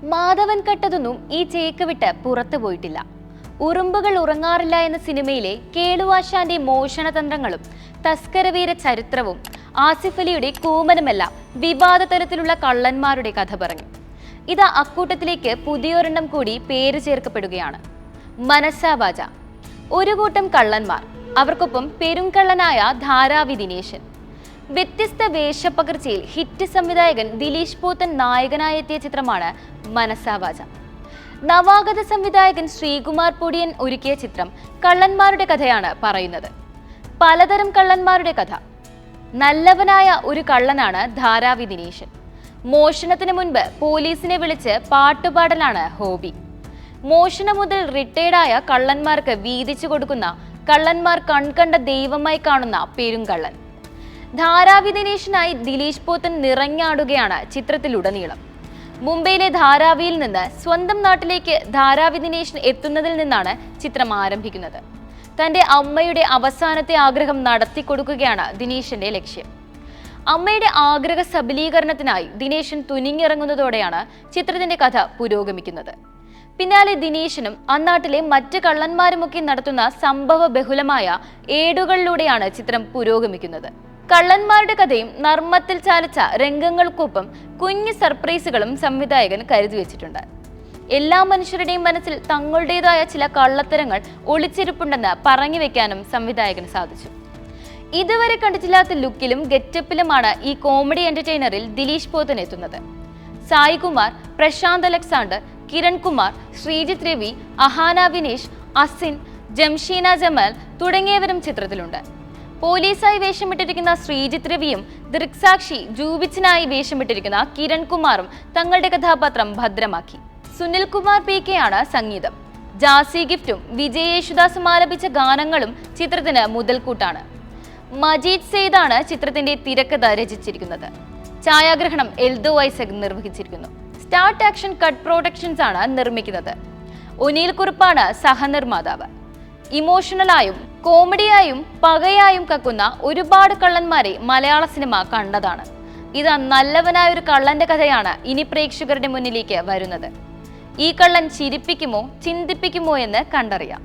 മാധവൻ കട്ടതൊന്നും ഈ ചേക്ക് വിട്ട് പുറത്തു പോയിട്ടില്ല. ഉറുമ്പുകൾ ഉറങ്ങാറില്ല എന്ന സിനിമയിലെ കേളുവാശാന്റെ മോഷണതന്ത്രങ്ങളും തസ്കരവീര ചരിത്രവും ആസിഫ് അലിയുടെ കൂമനുമെല്ലാം വിവാദ തരത്തിലുള്ള കള്ളന്മാരുടെ കഥ പറഞ്ഞു. ഇതാ അക്കൂട്ടത്തിലേക്ക് പുതിയൊരെണ്ണം കൂടി പേര് ചേർക്കപ്പെടുകയാണ്. മനസ്സാവാച. ഒരു കൂട്ടം കള്ളന്മാർ, അവർക്കൊപ്പം പെരുങ്കള്ളനായ ധാരാവി ദിനേശൻ. വ്യത്യസ്ത വേഷപ്പകർച്ചയിൽ ഹിറ്റ് സംവിധായകൻ ദിലീഷ് പോത്തൻ നായകനായെത്തിയ ചിത്രമാണ് മനസ്സാവാച. നവാഗത സംവിധായകൻ ശ്രീകുമാർ പൊടിയൻ ഒരുക്കിയ ചിത്രം കള്ളന്മാരുടെ കഥയാണ് പറയുന്നത്. പലതരം കള്ളന്മാരുടെ കഥ. നല്ലവനായ ഒരു കള്ളനാണ് ധാരാവി ദിനേശൻ. മോഷണത്തിന് മുൻപ് പോലീസിനെ വിളിച്ച് പാട്ടുപാടലാണ് ഹോബി. മോഷണം മുതൽ റിട്ടയർഡായ കള്ളന്മാർക്ക് വീതിച്ചു കൊടുക്കുന്ന, കള്ളന്മാർ കൺകണ്ട ദൈവമായി കാണുന്ന പെരുങ്കള്ളൻ. ധാരാവി ദിനേശനായി ദിലീഷ് പോത്തൻ നിറഞ്ഞാടുകയാണ് ചിത്രത്തിലുടനീളം. മുംബൈയിലെ ധാരാവിയിൽ നിന്ന് സ്വന്തം നാട്ടിലേക്ക് ധാരാവി ദിനേശൻ എത്തുന്നതിൽ നിന്നാണ് ചിത്രം ആരംഭിക്കുന്നത്. തന്റെ അമ്മയുടെ അവസാനത്തെ ആഗ്രഹം നടത്തിക്കൊടുക്കുകയാണ് ദിനേശന്റെ ലക്ഷ്യം. അമ്മയുടെ ആഗ്രഹ സബലീകരണത്തിനായി ദിനേശൻ തുനിഞ്ഞിറങ്ങുന്നതോടെയാണ് ചിത്രത്തിന്റെ കഥ പുരോഗമിക്കുന്നത്. പിന്നാലെ ദിനേശനും അന്നാട്ടിലെ മറ്റ് കള്ളന്മാരുമൊക്കെ നടത്തുന്ന സംഭവ ബഹുലമായ ഏടുകളിലൂടെയാണ് ചിത്രം പുരോഗമിക്കുന്നത്. കള്ളന്മാരുടെ കഥയും നർമ്മത്തിൽ ചാലിച്ച രംഗങ്ങൾക്കൊപ്പം കുഞ്ഞു സർപ്രൈസുകളും സംവിധായകൻ കരുതി വെച്ചിട്ടുണ്ട്. എല്ലാ മനുഷ്യരുടെയും മനസ്സിൽ തങ്ങളുടേതായ ചില കള്ളത്തരങ്ങൾ ഒളിച്ചിരിപ്പുണ്ടെന്ന് പറഞ്ഞു വെക്കാനും സംവിധായകന് സാധിച്ചു. ഇതുവരെ കണ്ടിട്ടില്ലാത്ത ലുക്കിലും ഗെറ്റപ്പിലുമാണ് ഈ കോമഡി എന്റർടൈനറിൽ ദിലീഷ് പോത്തൻ എത്തുന്നത്. സായികുമാർ, പ്രശാന്ത് അലക്സാണ്ടർ, കിരൺ കുമാർ, ശ്രീജിത്ത് രവി, അഹാന വിനേഷ്, അസിൻ, ജംഷീന ജമാൽ തുടങ്ങിയവരും ചിത്രത്തിലുണ്ട്. പോലീസായി വേഷമിട്ടിരിക്കുന്ന ശ്രീജിത്ത് രവിയും ദൃക്സാക്ഷി ജൂബിച്ചിനായി വേഷമിട്ടിരിക്കുന്ന കിരൺ കുമാറും തങ്ങളുടെ കഥാപാത്രം ഭദ്രമാക്കി. സുനിൽ കുമാർ PK ആണ് സംഗീതം. ജാസി ഗിഫ്റ്റും വിജയ് യേശുദാസും ആലപിച്ച ഗാനങ്ങളും ചിത്രത്തിന് മുതൽക്കൂട്ടാണ്. മജീദ് സെയ്ദാണ് ചിത്രത്തിന്റെ തിരക്കഥ രചിച്ചിരിക്കുന്നത്. ഛായാഗ്രഹണം എൽദോ ഐസക് നിർവഹിച്ചിരിക്കുന്നു. സ്റ്റാർട്ട് ആക്ഷൻ കട്ട് പ്രൊഡക്ഷൻസ് ആണ് നിർമ്മിക്കുന്നത്. ഒനീൽ കുറുപ്പാണ് സഹനിർമ്മാതാവ്. ഇമോഷണലായും കോമഡിയായും പകയായും കക്കുന്ന ഒരുപാട് കള്ളന്മാരെ മലയാള സിനിമ കണ്ടതാണ്. ഇത് നല്ലവനായ ഒരു കള്ളന്റെ കഥയാണ് ഇനി പ്രേക്ഷകരുടെ മുന്നിലേക്ക് വരുന്നത്. ഈ കള്ളൻ ചിരിപ്പിക്കുമോ ചിന്തിപ്പിക്കുമോ എന്ന് കണ്ടറിയാം.